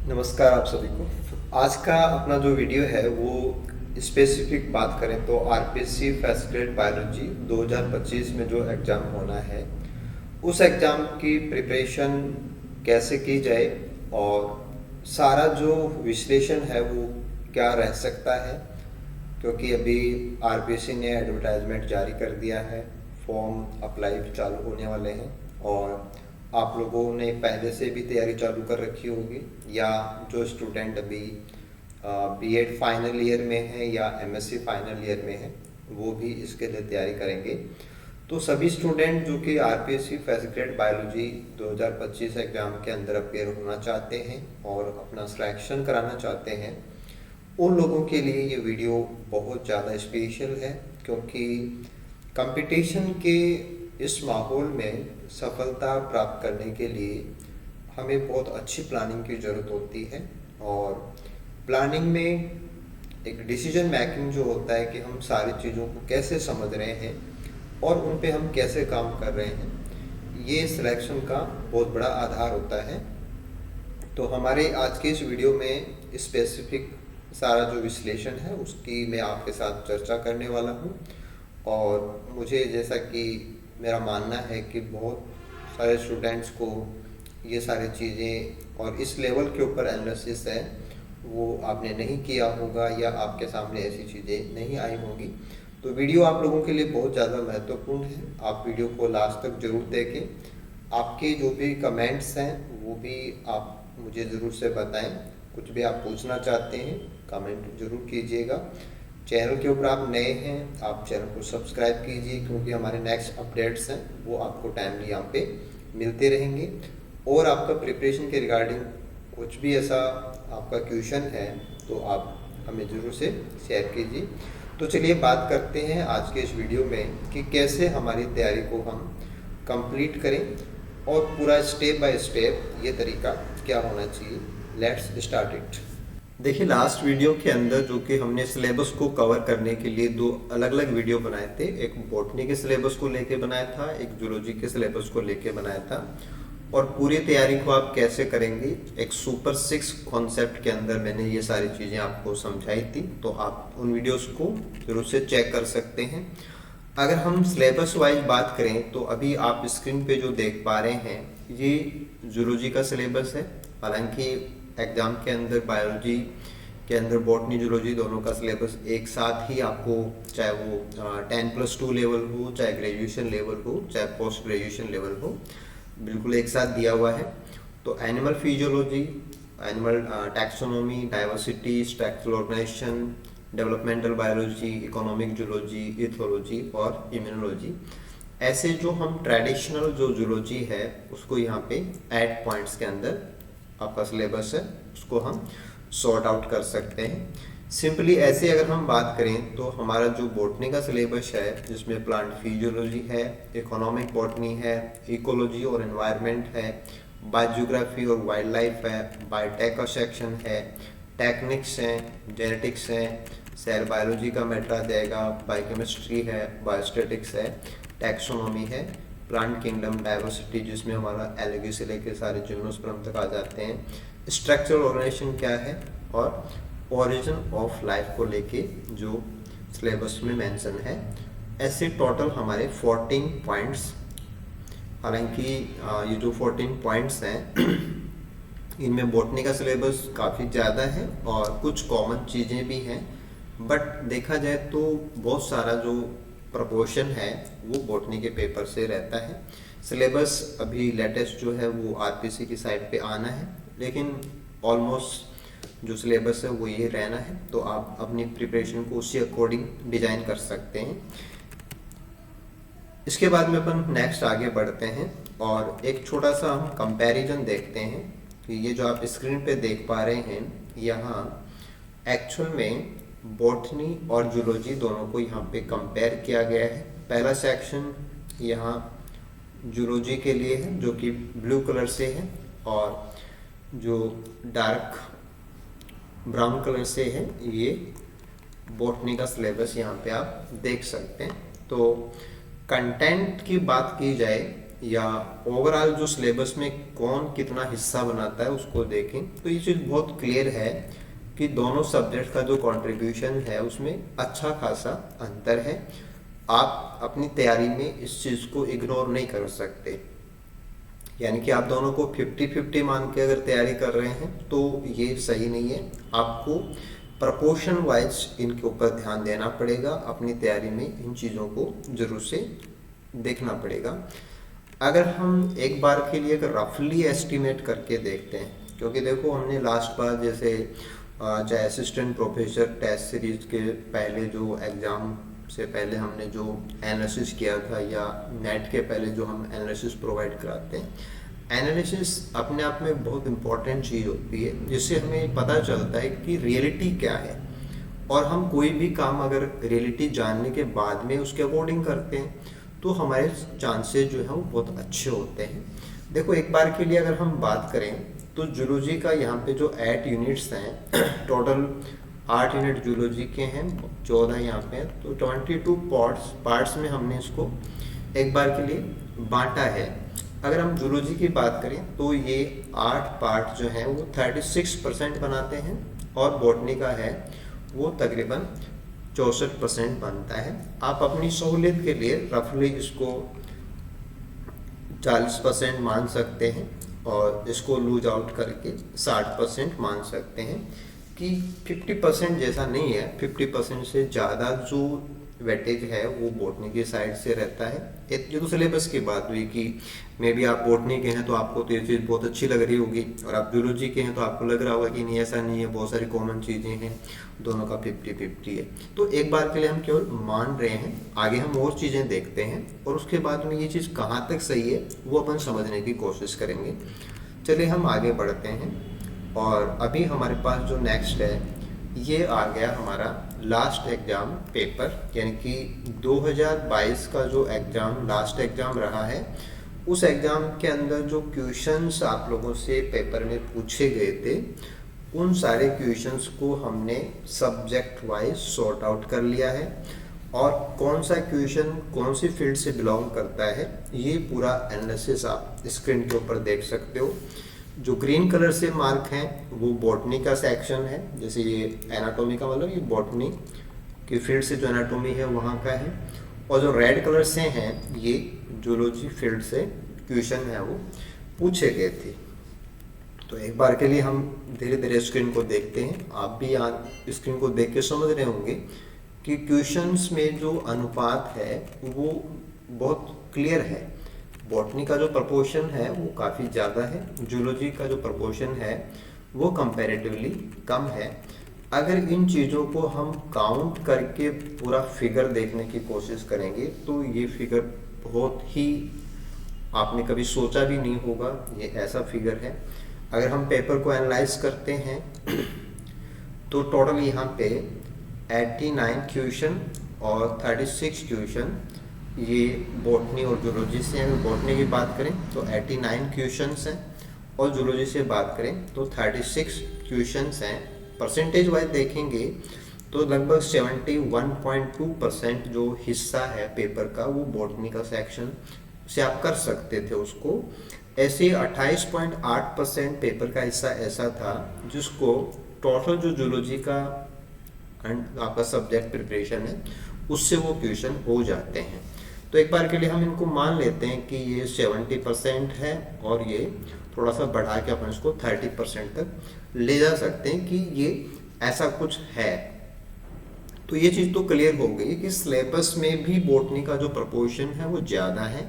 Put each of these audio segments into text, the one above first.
नमस्कार आप सभी को। आज का अपना जो वीडियो है वो स्पेसिफिक बात करें तो आरपीएससी फर्स्ट ग्रेड बायोलॉजी 2025 में जो एग्ज़ाम होना है उस एग्ज़ाम की प्रिपरेशन कैसे की जाए और सारा जो विश्लेषण है वो क्या रह सकता है, क्योंकि अभी आरपीएससी ने एडवर्टाइजमेंट जारी कर दिया है, फॉर्म अप्लाई चालू होने वाले हैं और आप लोगों ने पहले से भी तैयारी चालू कर रखी होगी या जो स्टूडेंट अभी बीएड फाइनल ईयर में है या एमएससी फाइनल ईयर में है वो भी इसके लिए तैयारी करेंगे। तो सभी स्टूडेंट जो कि RPSC first grade biology 2025 exam के अंदर अपेयर होना चाहते हैं और अपना सिलेक्शन कराना चाहते हैं, उन लोगों के लिए ये वीडियो बहुत ज़्यादा स्पेशल है, क्योंकि कंपटीशन के इस माहौल में सफलता प्राप्त करने के लिए हमें बहुत अच्छी प्लानिंग की ज़रूरत होती है। और प्लानिंग में एक डिसीजन मेकिंग जो होता है कि हम सारी चीज़ों को कैसे समझ रहे हैं और उन पे हम कैसे काम कर रहे हैं, ये सिलेक्शन का बहुत बड़ा आधार होता है। तो हमारे आज के इस वीडियो में स्पेसिफिक सारा जो विश्लेषण है उसकी मैं आपके साथ चर्चा करने वाला हूँ। और मुझे जैसा कि मेरा मानना है कि बहुत सारे स्टूडेंट्स को ये सारी चीज़ें और इस लेवल के ऊपर एनालिसिस है वो आपने नहीं किया होगा या आपके सामने ऐसी चीज़ें नहीं आई होंगी। तो वीडियो आप लोगों के लिए बहुत ज़्यादा महत्वपूर्ण है, आप वीडियो को लास्ट तक ज़रूर देखें। आपके जो भी कमेंट्स हैं वो भी आप मुझे ज़रूर से बताएं, कुछ भी आप पूछना चाहते हैं कमेंट ज़रूर कीजिएगा। चैनल के ऊपर आप नए हैं आप चैनल को सब्सक्राइब कीजिए, क्योंकि हमारे नेक्स्ट अपडेट्स हैं वो आपको टाइमली यहाँ पे मिलते रहेंगे। और आपका प्रिपरेशन के रिगार्डिंग कुछ भी ऐसा आपका क्वेश्चन है तो आप हमें ज़रूर से शेयर कीजिए। तो चलिए बात करते हैं आज के इस वीडियो में कि कैसे हमारी तैयारी को हम कंप्लीट करें और पूरा स्टेप बाय स्टेप ये तरीका क्या होना चाहिए। Let's start it. देखिए, लास्ट वीडियो के अंदर जो कि हमने सिलेबस को कवर करने के लिए दो अलग अलग वीडियो बनाए थे, एक बॉटनी के सिलेबस को लेके बनाया था, एक जूलॉजी के सिलेबस को लेके बनाया था। और पूरी तैयारी को आप कैसे करेंगे एक सुपर 6 कॉन्सेप्ट के अंदर मैंने ये सारी चीज़ें आपको समझाई थी, तो आप उन वीडियोस को जरूर से चेक कर सकते हैं। अगर हम सिलेबस वाइज बात करें तो अभी आप स्क्रीन पे जो देख पा रहे हैं ये जूलॉजी का सिलेबस है। हालांकि एग्ज़ाम के अंदर बायोलॉजी के अंदर बॉटनी जूलॉजी दोनों का सिलेबस एक साथ ही आपको, चाहे वो 10+2 लेवल हो, चाहे ग्रेजुएशन लेवल हो, चाहे पोस्ट ग्रेजुएशन लेवल हो, बिल्कुल एक साथ दिया हुआ है। तो animal physiology, animal taxonomy, diversity, structural organisation, developmental biology, economic zoology, ethology और इम्यूनोलॉजी, ऐसे जो हम ट्रेडिशनल जो जूलॉजी है उसको यहाँ पे 8 पॉइंट्स के अंदर आपका सिलेबस है उसको हम सॉर्ट आउट कर सकते हैं। सिंपली ऐसे अगर हम बात करें तो हमारा जो बॉटनी का सिलेबस है जिसमें प्लांट फिजियोलॉजी है, इकोनॉमिक बॉटनी है, इकोलॉजी और एनवायरनमेंट है, बायोजियोग्राफी और वाइल्ड लाइफ है, बायोटेक का सेक्शन है, टेक्निक्स हैं, जेनेटिक्स हैं, सेल बायोलॉजी का मैटर आ जाएगा, बायोकेमिस्ट्री है, बायोस्टेटिक्स है, टैक्सोनॉमी है, प्लांट किंगडम, डाइवर्सिटी जिसमें हमारा एलगी से लेकर सारे जिम्नोस्पर्म तक आ जाते हैं, स्ट्रक्चरल ऑर्गेनाइजेशन क्या है और ओरिजिन ऑफ लाइफ को लेके जो सिलेबस में मेंशन है। ऐसे टोटल हमारे 14 पॉइंट्स, हालांकि ये जो 14 पॉइंट्स हैं इनमें बॉटनी का सिलेबस काफ़ी ज़्यादा है और कुछ कॉमन चीज़ें भी हैं, बट देखा जाए तो बहुत सारा जो प्रपोर्शन है वो बॉटनी के पेपर से रहता है। सिलेबस अभी लेटेस्ट जो है वो आरपीसी की साइट पे आना है, लेकिन ऑलमोस्ट जो सिलेबस है वो ये रहना है, तो आप अपनी प्रिपरेशन को उसी अकॉर्डिंग डिजाइन कर सकते हैं। इसके बाद में अपन नेक्स्ट आगे बढ़ते हैं और एक छोटा सा हम कंपैरिजन देखते हैं कि ये जो आप स्क्रीन पे देख पा रहे हैं यहाँ एक्चुअल में बॉटनी और जूलॉजी दोनों को यहाँ पे कंपेयर किया गया है। पहला सेक्शन यहाँ जूलॉजी के लिए है जो कि ब्लू कलर से है, और जो डार्क ब्राउन कलर से है ये बॉटनी का सिलेबस यहाँ पे आप देख सकते हैं। तो कंटेंट की बात की जाए या ओवरऑल जो सिलेबस में कौन कितना हिस्सा बनाता है उसको देखें तो ये चीज़ बहुत क्लियर है कि दोनों सब्जेक्ट का जो कंट्रीब्यूशन है उसमें अच्छा खासा अंतर है। आप अपनी तैयारी में इस चीज़ को इग्नोर नहीं कर सकते, यानी कि आप दोनों को 50-50 मान के अगर तैयारी कर रहे हैं तो ये सही नहीं है। आपको प्रपोर्शन वाइज इनके ऊपर ध्यान देना पड़ेगा, अपनी तैयारी में इन चीज़ों को जरूर से देखना पड़ेगा। अगर हम एक बार के लिए अगर रफली एस्टिमेट करके देखते हैं, क्योंकि देखो हमने लास्ट बार जैसे चाहे असिस्टेंट प्रोफेसर टेस्ट सीरीज के पहले जो एग्ज़ाम से पहले हमने जो एनालिसिस किया था या नेट के पहले जो हम एनालिसिस प्रोवाइड कराते हैं, एनालिसिस अपने आप में बहुत इम्पॉर्टेंट चीज़ होती है जिससे हमें पता चलता है कि रियलिटी क्या है, और हम कोई भी काम अगर रियलिटी जानने के बाद में उसके अकॉर्डिंग करते हैं तो हमारे चांसेस जो है वो बहुत अच्छे होते हैं। देखो एक बार के लिए अगर हम बात करें तो जूलॉजी का यहाँ पे जो 8 यूनिट्स हैं, टोटल 8 यूनिट जूलॉजी के हैं, 14 यहाँ पे हैं, तो 22 पार्ट्स में हमने इसको एक बार के लिए बांटा है। अगर हम जूलॉजी की बात करें तो ये 8 पार्ट जो हैं वो 36% बनाते हैं, और बॉटनी का है वो तकरीबन 64% बनता है। आप अपनी सहूलियत के लिए रफली इसको 40% मान सकते हैं और इसको लूज आउट करके 60% मान सकते हैं कि 50% जैसा नहीं है, 50% से ज़्यादा जो वेटेज है वो बॉटनी की साइड से रहता है। ये तो सिलेबस की बात हुई कि मे बी आप बॉटनी के हैं तो आपको तो ये चीज़ बहुत अच्छी लग रही होगी, और आप जूलॉजी के हैं तो आपको लग रहा होगा कि नहीं ऐसा नहीं है, बहुत सारी कॉमन चीज़ें हैं, दोनों का 50-50 है। तो एक बार के लिए हम केवल मान रहे हैं, आगे हम और चीज़ें देखते हैं और उसके बाद में ये चीज़ कहाँ तक सही है वो अपन समझने की कोशिश करेंगे। चलिए हम आगे बढ़ते हैं, और अभी हमारे पास जो नेक्स्ट है ये आ गया हमारा लास्ट एग्ज़ाम पेपर, यानी कि 2022 का जो एग्ज़ाम लास्ट एग्ज़ाम रहा है, उस एग्ज़ाम के अंदर जो क्वेश्चंस आप लोगों से पेपर में पूछे गए थे उन सारे क्वेश्चंस को हमने सब्जेक्ट वाइज सॉर्ट आउट कर लिया है, और कौन सा क्वेश्चन कौन सी फील्ड से बिलोंग करता है ये पूरा एनालिसिस आप स्क्रीन के ऊपर देख सकते हो। जो ग्रीन कलर से मार्क हैं वो बॉटनी का सेक्शन है, जैसे ये एनाटॉमी का मतलब ये बॉटनी की फील्ड से जो एनाटॉमी है वहाँ का है, और जो रेड कलर से हैं ये जूलॉजी फील्ड से क्वेश्चन है वो पूछे गए थे। तो एक बार के लिए हम धीरे धीरे स्क्रीन को देखते हैं, आप भी यहाँ स्क्रीन को देख के समझ रहे होंगे कि क्वेश्चंस में जो अनुपात है वो बहुत क्लियर है। बॉटनी का जो प्रपोर्शन है वो काफ़ी ज़्यादा है, जूलॉजी का जो प्रपोर्शन है वो कंपैरेटिवली कम है। अगर इन चीज़ों को हम काउंट करके पूरा फिगर देखने की कोशिश करेंगे तो ये फिगर बहुत ही आपने कभी सोचा भी नहीं होगा, ये ऐसा फिगर है। अगर हम पेपर को एनालाइज करते हैं तो टोटल यहाँ पे 89 क्वेश्चन और 36 क्वेश्चन ये बॉटनी और जूलॉजी से हैं। बॉटनी की बात करें तो 89 क्वेश्चंस हैं, और जूलॉजी से बात करें तो 36 क्वेश्चंस हैं। परसेंटेज वाइज देखेंगे तो लगभग 71.2% जो हिस्सा है पेपर का वो बॉटनी का सेक्शन से आप कर सकते थे उसको। ऐसे 28.8% पेपर का हिस्सा ऐसा था जिसको टोटल जो जूलॉजी का आपका सब्जेक्ट प्रिपरेशन है उससे वो क्वेश्चन हो जाते हैं। तो एक बार के लिए हम इनको मान लेते हैं कि ये 70% है, और ये थोड़ा सा बढ़ा के अपन इसको 30% तक ले जा सकते हैं कि ये ऐसा कुछ है। तो ये चीज़ तो क्लियर हो गई कि सिलेबस में भी बॉटनी का जो प्रपोर्शन है वो ज़्यादा है,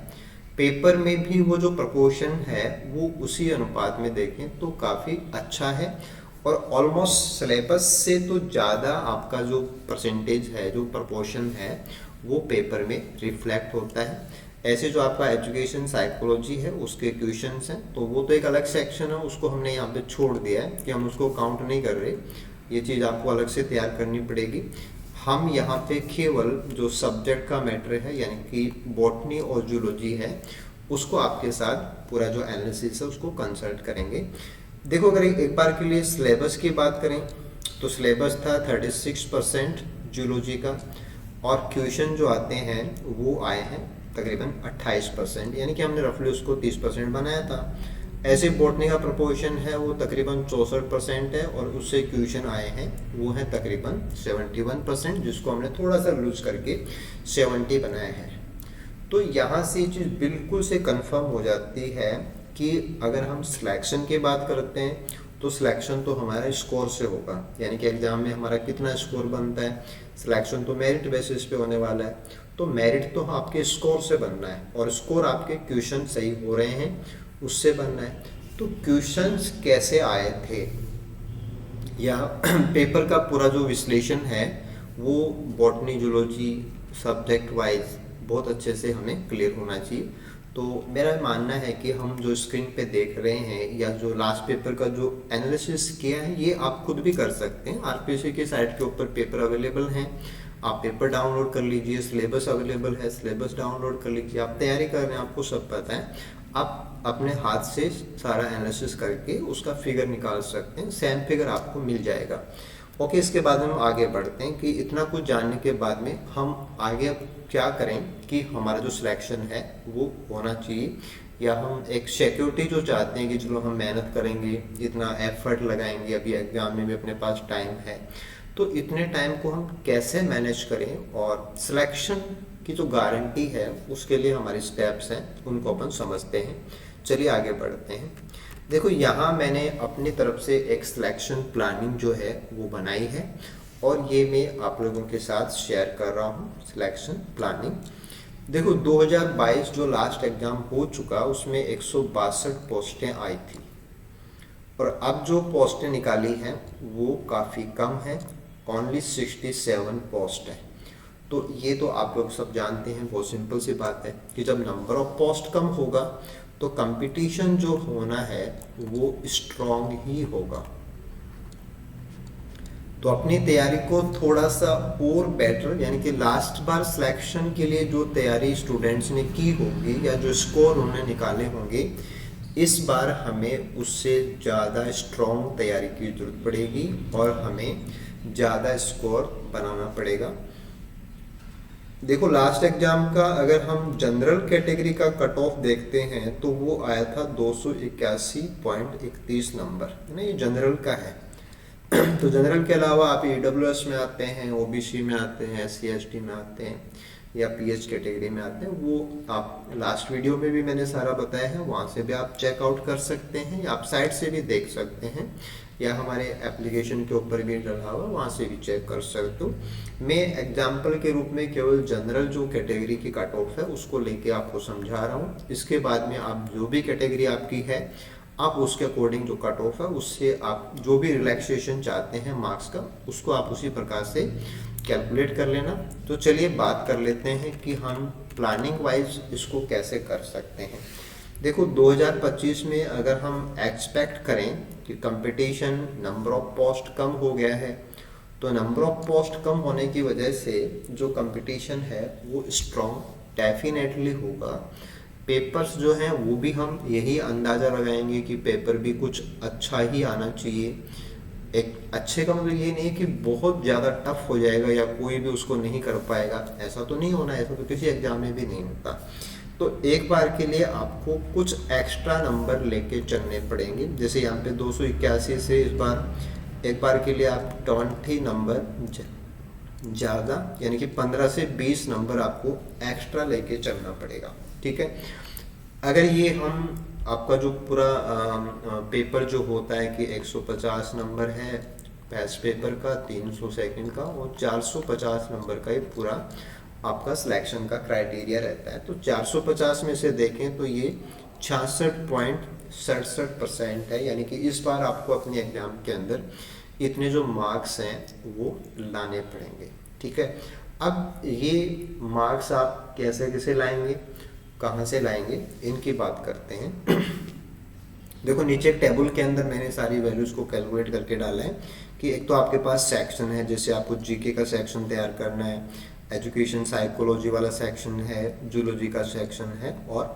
पेपर में भी वो जो प्रपोर्शन है वो उसी अनुपात में देखें तो काफ़ी अच्छा है, और ऑलमोस्ट सिलेबस से तो ज़्यादा आपका जो परसेंटेज है जो प्रपोर्शन है वो पेपर में रिफ्लेक्ट होता है। ऐसे जो आपका एजुकेशन साइकोलॉजी है उसके क्वेश्चंस हैं तो वो तो एक अलग सेक्शन है, उसको हमने यहाँ पे छोड़ दिया है कि हम उसको काउंट नहीं कर रहे, ये चीज़ आपको अलग से तैयार करनी पड़ेगी। हम यहाँ पे केवल जो सब्जेक्ट का मैटर है यानी कि बॉटनी और जूलॉजी है उसको आपके साथ पूरा जो एनालिसिस है उसको कंसल्ट करेंगे। देखो अगर एक बार के लिए सिलेबस की बात करें तो सिलेबस था 36% जूलॉजी का, और क्वेश्चन जो आते हैं वो आए हैं तकरीबन 28%, यानी कि हमने रफली उसको 30% बनाया था। ऐसे बॉटनी का प्रोपोर्शन है वो तकरीबन 64% है, और उससे क्वेश्चन आए हैं वो है तकरीबन 71%, जिसको हमने थोड़ा सा लूज करके 70 बनाया है। तो यहाँ से ये चीज़ बिल्कुल से कंफर्म हो जाती है कि अगर हम सिलेक्शन की बात करते हैं तो सिलेक्शन तो हमारा स्कोर से होगा, यानी कि एग्जाम में हमारा कितना स्कोर बनता है। सिलेक्शन तो मेरिट बेसिस पे होने वाला है, तो मेरिट तो आपके स्कोर से बनना है, और स्कोर आपके क्वेश्चन सही हो रहे हैं उससे बनना है। तो क्वेश्चंस कैसे आए थे या पेपर का पूरा जो विश्लेषण है वो बॉटनी जूलॉजी सब्जेक्ट वाइज बहुत अच्छे से हमें क्लियर होना चाहिए। तो मेरा मानना है कि हम जो स्क्रीन पे देख रहे हैं या जो लास्ट पेपर का जो एनालिसिस किया है ये आप खुद भी कर सकते हैं। आरपीएससी के साइट के ऊपर पेपर अवेलेबल हैं, आप पेपर डाउनलोड कर लीजिए, सिलेबस अवेलेबल है, सिलेबस डाउनलोड कर लीजिए। आप तैयारी कर रहे हैं, आपको सब पता है, आप अपने हाथ से सारा एनालिसिस करके उसका फिगर निकाल सकते हैं, सेम फिगर आपको मिल जाएगा। ओके, इसके बाद हम आगे बढ़ते हैं कि इतना कुछ जानने के बाद में हम आगे अब क्या करें कि हमारा जो सिलेक्शन है वो होना चाहिए, या हम एक सिक्योरिटी जो चाहते हैं कि चलो हम मेहनत करेंगे, इतना एफर्ट लगाएंगे, अभी एग्जाम में भी अपने पास टाइम है, तो इतने टाइम को हम कैसे मैनेज करें, और सिलेक्शन की जो गारंटी है उसके लिए हमारे स्टेप्स हैं उनको अपन समझते हैं। चलिए आगे बढ़ते हैं। देखो, यहाँ मैंने अपनी तरफ से एक सिलेक्शन प्लानिंग जो है वो बनाई है, और ये मैं आप लोगों के साथ शेयर कर रहा हूँ सिलेक्शन प्लानिंग। देखो, 2022 जो लास्ट एग्जाम हो चुका उसमें 162 पोस्टें आई थी, और अब जो पोस्टें निकाली हैं वो काफ़ी कम है, ओनली 67 पोस्ट है। तो ये तो आप लोग सब जानते हैं, बहुत सिंपल सी बात है कि जब नंबर ऑफ पोस्ट कम होगा तो कंपटीशन जो होना है वो स्ट्रॉन्ग ही होगा। तो अपनी तैयारी को थोड़ा सा और बेटर, यानी कि लास्ट बार सिलेक्शन के लिए जो तैयारी स्टूडेंट्स ने की होगी या जो स्कोर उन्होंने निकाले होंगे, इस बार हमें उससे ज़्यादा स्ट्रॉन्ग तैयारी की जरूरत पड़ेगी और हमें ज़्यादा स्कोर बनाना पड़ेगा। देखो, लास्ट एग्जाम का अगर हम जनरल कैटेगरी का कट ऑफ देखते हैं तो वो आया था 281.31 नंबर, है ना, ये जनरल का है। तो जनरल के अलावा आप ईडब्ल्यूएस में आते हैं, ओबीसी में आते हैं, एससी एसटी में आते हैं, या पीएच कैटेगरी में आते हैं, वो आप लास्ट वीडियो में भी मैंने सारा बताया है, वहाँ से भी आप चेकआउट कर सकते हैं, या आप साइट से भी देख सकते हैं, या हमारे एप्लीकेशन के ऊपर भी डला हुआ, वहाँ से भी चेक कर सकते हो। मैं एग्जाम्पल के रूप में केवल जनरल जो कैटेगरी की कट ऑफ है उसको लेके आपको समझा रहा हूँ। इसके बाद में आप जो भी कैटेगरी आपकी है, आप उसके अकॉर्डिंग जो कट ऑफ है उससे आप जो भी रिलैक्सेशन चाहते हैं मार्क्स का, उसको आप उसी प्रकार से कैलकुलेट कर लेना। तो चलिए बात कर लेते हैं कि हम प्लानिंग वाइज इसको कैसे कर सकते हैं। देखो, 2025 में अगर हम एक्सपेक्ट करें कि कंपटीशन, नंबर ऑफ पोस्ट कम हो गया है, तो नंबर ऑफ पोस्ट कम होने की वजह से जो कंपटीशन है वो स्ट्रॉन्ग डेफिनेटली होगा। पेपर्स जो हैं वो भी हम यही अंदाज़ा लगाएंगे कि पेपर भी कुछ अच्छा ही आना चाहिए। एक अच्छे का मतलब ये नहीं है कि बहुत ज़्यादा टफ हो जाएगा या कोई भी उसको नहीं कर पाएगा, ऐसा तो नहीं होना, ऐसा तो किसी एग्जाम में भी नहीं होता। तो एक बार के लिए आपको कुछ एक्स्ट्रा नंबर लेके चलने पड़ेंगे। जैसे यहाँ पे 281 से इस बार एक बार के लिए आप 20 नंबर ज़्यादा, यानी कि 15 से 20 नंबर आपको एक्स्ट्रा लेके चलना पड़ेगा, ठीक है। अगर ये हम आपका जो पूरा पेपर जो होता है कि 150 नंबर है पैस पेपर का, 300 सेकंड का, और 450 नंबर का ये पूरा आपका सिलेक्शन का क्राइटेरिया रहता है। तो 450 में से देखें तो ये 66.67% है, यानी कि इस बार आपको अपने एग्जाम के अंदर इतने जो मार्क्स हैं वो लाने पड़ेंगे, ठीक है। अब ये मार्क्स आप कैसे कैसे लाएंगे, कहाँ से लाएंगे, इनकी बात करते हैं। देखो, नीचे टेबल के अंदर मैंने सारी वैल्यूज़ को कैलकुलेट करके डाला है कि एक तो आपके पास सेक्शन है, जैसे आपको जीके का सेक्शन तैयार करना है, एजुकेशन साइकोलॉजी वाला सेक्शन है, जूलॉजी का सेक्शन है, और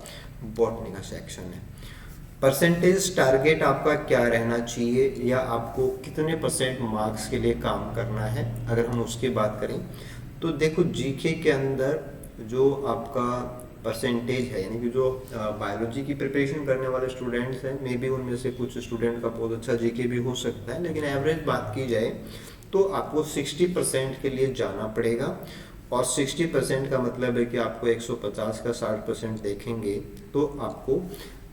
बॉटनी का सेक्शन है। परसेंटेज टारगेट आपका क्या रहना चाहिए, या आपको कितने % मार्क्स के लिए काम करना है, अगर हम उसकी बात करें तो देखो, जीके के अंदर जो आपका परसेंटेज है, यानी कि जो बायोलॉजी की प्रिपरेशन करने वाले स्टूडेंट्स हैं, मे बी उनमें से कुछ स्टूडेंट का बहुत अच्छा जीके भी हो सकता है, लेकिन एवरेज बात की जाए तो आपको 60% के लिए जाना पड़ेगा। और 60% का मतलब है कि आपको 150 का 60% देखेंगे तो आपको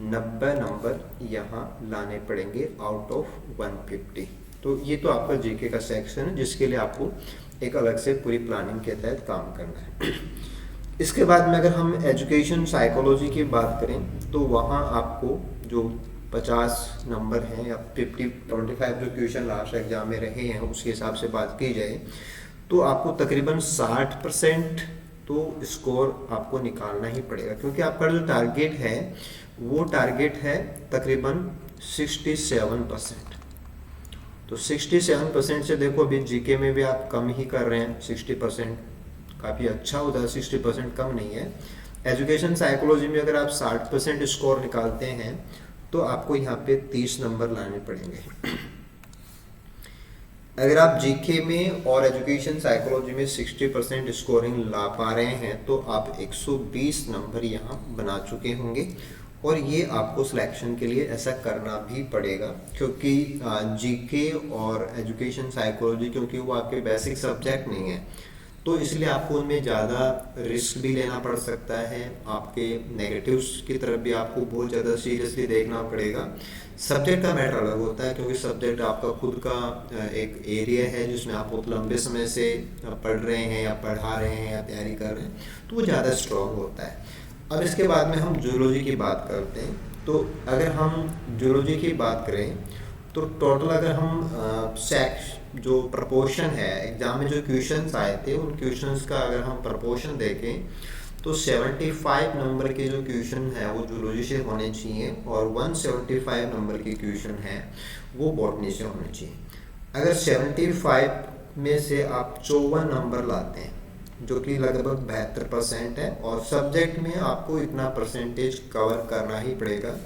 90 नंबर यहाँ लाने पड़ेंगे आउट ऑफ 150। तो ये तो आपका जीके का सेक्शन है, जिसके लिए आपको एक अलग से पूरी प्लानिंग के तहत काम करना है। इसके बाद में अगर हम एजुकेशन साइकोलॉजी की बात करें तो वहाँ आपको जो 50 नंबर हैं या 25 जो क्वेश्चन लास्ट एग्जाम में रहे हैं उसके हिसाब से बात की जाए तो आपको तकरीबन 60% तो स्कोर आपको निकालना ही पड़ेगा, क्योंकि आपका जो टारगेट है वो टारगेट है तकरीबन 67%। तो 67% से देखो अभी जीके में भी आप कम ही कर रहे हैं, 60% काफ़ी अच्छा होता है, 60% कम नहीं है। एजुकेशन साइकोलॉजी में अगर आप 60% स्कोर निकालते हैं तो आपको यहाँ पे 30 नंबर लाने पड़ेंगे। अगर आप जीके में और एजुकेशन साइकोलॉजी में 60% स्कोरिंग ला पा रहे हैं तो आप 120 नंबर यहाँ बना चुके होंगे, और ये आपको सिलेक्शन के लिए ऐसा करना भी पड़ेगा, क्योंकि जीके और एजुकेशन साइकोलॉजी क्योंकि वो आपके बेसिक सब्जेक्ट नहीं है, तो इसलिए आपको उनमें ज़्यादा रिस्क भी लेना पड़ सकता है। आपके नेगेटिव्स की तरफ भी आपको बहुत ज़्यादा सीरियसली देखना पड़ेगा। सब्जेक्ट का मैटर अलग होता है, क्योंकि सब्जेक्ट आपका खुद का एक एरिया है जिसमें आप बहुत लंबे समय से पढ़ रहे हैं या पढ़ा रहे हैं या तैयारी कर रहे हैं, तो वो ज़्यादा स्ट्रॉन्ग होता है। अब इसके बाद में हम जूलॉजी की बात करते हैं। तो अगर हम जूलॉजी की बात करें तो टोटल अगर हम जो प्रपोर्शन है एग्जाम में जो क्वेश्चंस आए थे उन क्वेश्चंस का अगर हम प्रपोर्शन देखें तो 75 नंबर के जो क्वेश्चन है वो जूलॉजी से होने चाहिए और 175 नंबर के क्वेश्चन है वो बॉटनी से होने चाहिए। अगर 75 में से आप 54 नंबर लाते हैं जो कि लगभग 72% है, और सब्जेक्ट में आपको इतना परसेंटेज कवर करना ही पड़ेगा,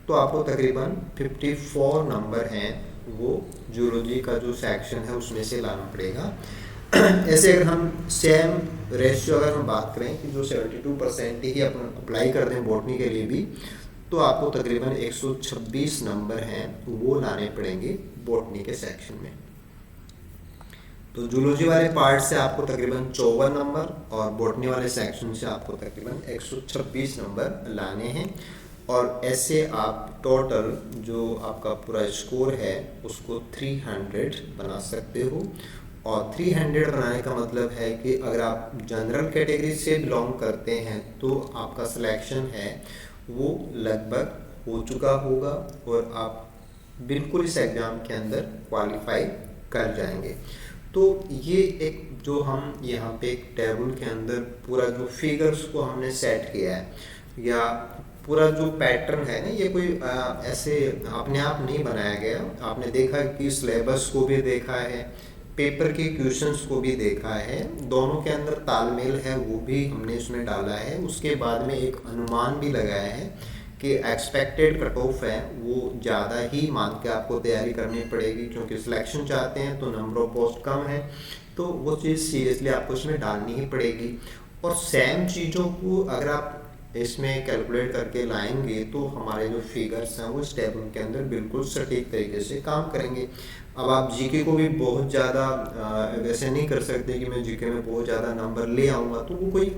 तो आपको तकरीबन 54 नंबर हैं वो जूलॉजी का जो सेक्शन है उसमें से लाना पड़ेगा। ऐसे अगर हम सेम रेशियो अगर हम बात करें कि जो 72% ही अपन अप्लाई कर दें बॉटनी के लिए भी, तो आपको तकरीबन 126 नंबर हैं वो लाने पड़ेंगे बॉटनी के सेक्शन में। तो जूलॉजी वाले पार्ट से आपको तकरीबन 54 नंबर और बॉटनी वाले सेक्शन से आपको तकरीबन 126 नंबर लाने हैं, और ऐसे आप टोटल जो आपका पूरा स्कोर है उसको 300 बना सकते हो। और 300 बनाने का मतलब है कि अगर आप जनरल कैटेगरी से बिलोंग करते हैं तो आपका सिलेक्शन है वो लगभग हो चुका होगा और आप बिल्कुल इस एग्ज़ाम के अंदर क्वालिफाई कर जाएंगे। तो ये एक जो हम यहाँ पे एक टेबल के अंदर पूरा जो फिगर्स को हमने सेट किया है या पूरा जो पैटर्न है ना, ये कोई ऐसे अपने आप नहीं बनाया गया। आपने देखा कि सिलेबस को भी देखा है, पेपर के क्वेश्चंस को भी देखा है, दोनों के अंदर तालमेल है वो भी हमने इसमें डाला है। उसके बाद में एक अनुमान भी लगाया है कि एक्सपेक्टेड कट ऑफ है वो ज़्यादा ही मान के आपको तैयारी करनी पड़ेगी, क्योंकि सिलेक्शन चाहते हैं तो नंबर ऑफ पोस्ट कम है, तो वो चीज़ सीरियसली आपको इसमें डालनी ही पड़ेगी। और सेम चीज़ों को अगर आप इसमें कैलकुलेट करके लाएंगे तो हमारे जो फिगर्स हैं वो इस टेबल के अंदर बिल्कुल सटीक तरीके से काम करेंगे। अब आप जीके को भी बहुत ज़्यादा वैसे नहीं कर सकते कि मैं जीके में बहुत ज़्यादा नंबर ले आऊँगा, तो वो कोई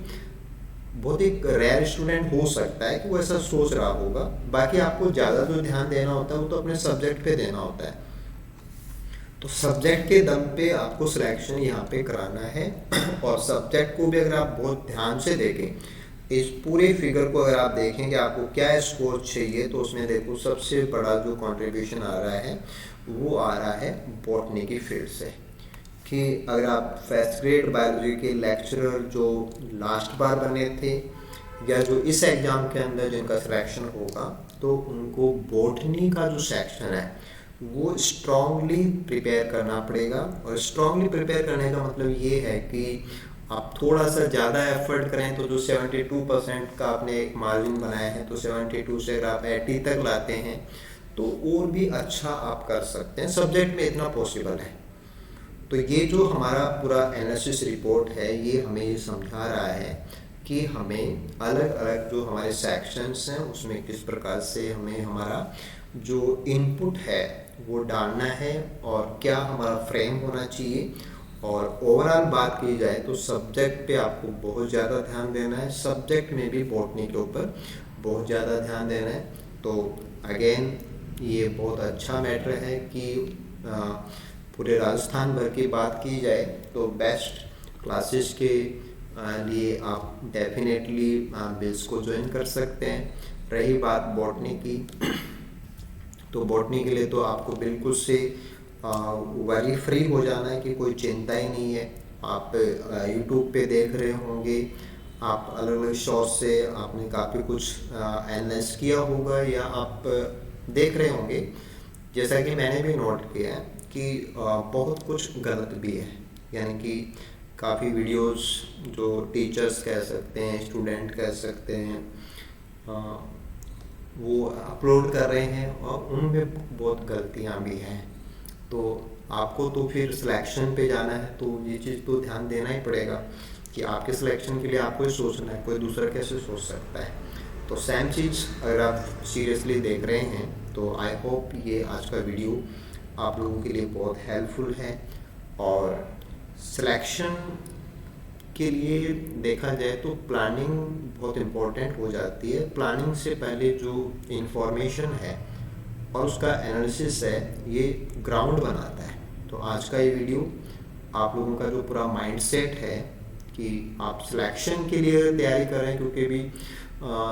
बहुत ही रेयर स्टूडेंट हो सकता है कि वो ऐसा सोच रहा होगा। बाकी आपको ज़्यादा जो ध्यान देना होता है वो तो अपने सब्जेक्ट पे देना होता है, तो सब्जेक्ट के दम पे आपको सिलेक्शन यहाँ पे कराना है। और सब्जेक्ट को भी अगर आप बहुत ध्यान से देखें, इस पूरे फिगर को अगर आप देखें कि आपको क्या स्कोर चाहिए, तो उसमें देखो सबसे बड़ा जो कंट्रीब्यूशन आ रहा है वो आ रहा है बॉटनी की फील्ड से। कि अगर आप फर्स्ट ग्रेड बायोलॉजी के लेक्चरर जो लास्ट बार बने थे या जो इस एग्ज़ाम के अंदर जिनका सिलेक्शन होगा, तो उनको बॉटनी का जो सेक्शन है वो स्ट्रांगली प्रिपेयर करना पड़ेगा। और स्ट्रांगली प्रिपेयर करने का मतलब ये है कि आप थोड़ा सा ज़्यादा एफर्ट करें, तो जो 72% का आपने एक मार्जिन बनाया है, तो 72 से अगर आप 80 तक लाते हैं तो और भी अच्छा आप कर सकते हैं। सब्जेक्ट में इतना पॉसिबल है। तो ये जो हमारा पूरा एनालिसिस रिपोर्ट है ये हमें ये समझा रहा है कि हमें अलग अलग जो हमारे सेक्शंस हैं उसमें किस प्रकार से हमें हमारा जो इनपुट है वो डालना है और क्या हमारा फ्रेम होना चाहिए। और ओवरऑल बात की जाए तो सब्जेक्ट पे आपको बहुत ज़्यादा ध्यान देना है, सब्जेक्ट में भी बॉटनी के ऊपर बहुत ज़्यादा ध्यान देना है। तो अगेन ये बहुत अच्छा मैटर है कि पूरे राजस्थान भर की बात की जाए तो बेस्ट क्लासेस के लिए आप डेफिनेटली बिल्स को ज्वाइन कर सकते हैं। रही बात बॉटनी की, तो बॉटनी के लिए तो आपको बिल्कुल से वरी फ्री हो जाना है कि कोई चिंता ही नहीं है। आप यूट्यूब पे देख रहे होंगे, आप अलग अलग सोर्स से आपने काफ़ी कुछ एनालाइज किया होगा या आप देख रहे होंगे, जैसा कि मैंने भी नोट किया है कि बहुत कुछ गलत भी है। यानी कि काफ़ी वीडियोस जो टीचर्स कह सकते हैं, स्टूडेंट कह सकते हैं, वो अपलोड कर रहे हैं और उनमें बहुत गलतियां भी हैं। तो आपको तो फिर सिलेक्शन पे जाना है तो ये चीज़ तो ध्यान देना ही पड़ेगा कि आपके सिलेक्शन के लिए आपको ही सोचना है, कोई दूसरा कैसे सोच सकता है। तो सेम चीज़ अगर आप सीरियसली देख रहे हैं तो आई होप ये आज का वीडियो आप लोगों के लिए बहुत हेल्पफुल है। और सिलेक्शन के लिए देखा जाए तो प्लानिंग बहुत इम्पोर्टेंट हो जाती है। प्लानिंग से पहले जो इंफॉर्मेशन है और उसका एनालिसिस है ये ग्राउंड बनाता है। तो आज का ये वीडियो आप लोगों का जो पूरा माइंडसेट है कि आप सिलेक्शन के लिए तैयारी करें, क्योंकि भी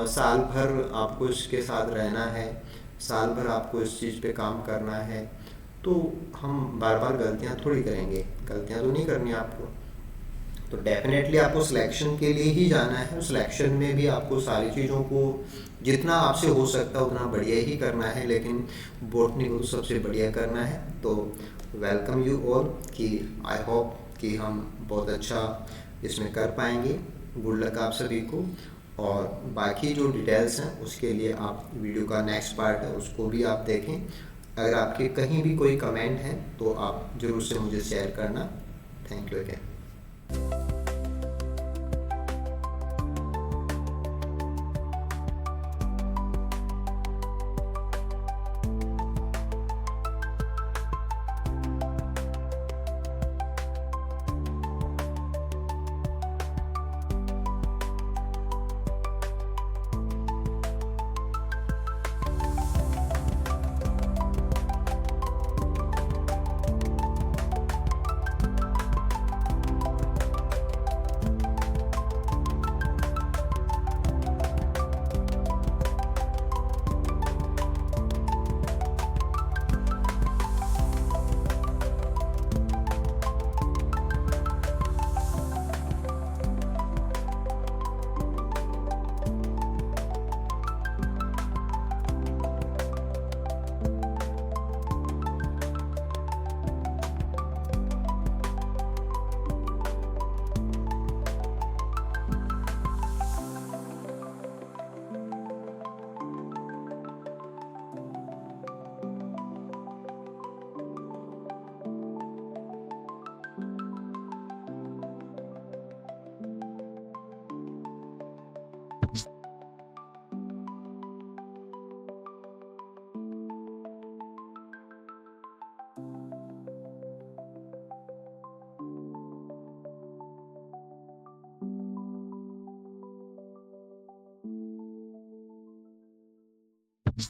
साल भर आपको इसके साथ रहना है, साल भर आपको इस चीज़ पे काम करना है। तो हम बार बार गलतियां थोड़ी करेंगे, गलतियां तो नहीं करनी आपको। तो डेफिनेटली आपको सिलेक्शन के लिए ही जाना है। सिलेक्शन में भी आपको सारी चीज़ों को जितना आपसे हो सकता है उतना बढ़िया ही करना है, लेकिन बॉटनी को तो सबसे बढ़िया करना है। तो वेलकम यू ऑल कि आई होप कि हम बहुत अच्छा इसमें कर पाएंगे। गुड लक आप सभी को। और बाकी जो डिटेल्स हैं उसके लिए आप वीडियो का नेक्स्ट पार्ट है उसको भी आप देखें। अगर आपके कहीं भी कोई कमेंट है तो आप ज़रूर से मुझे शेयर करना। Thank you again.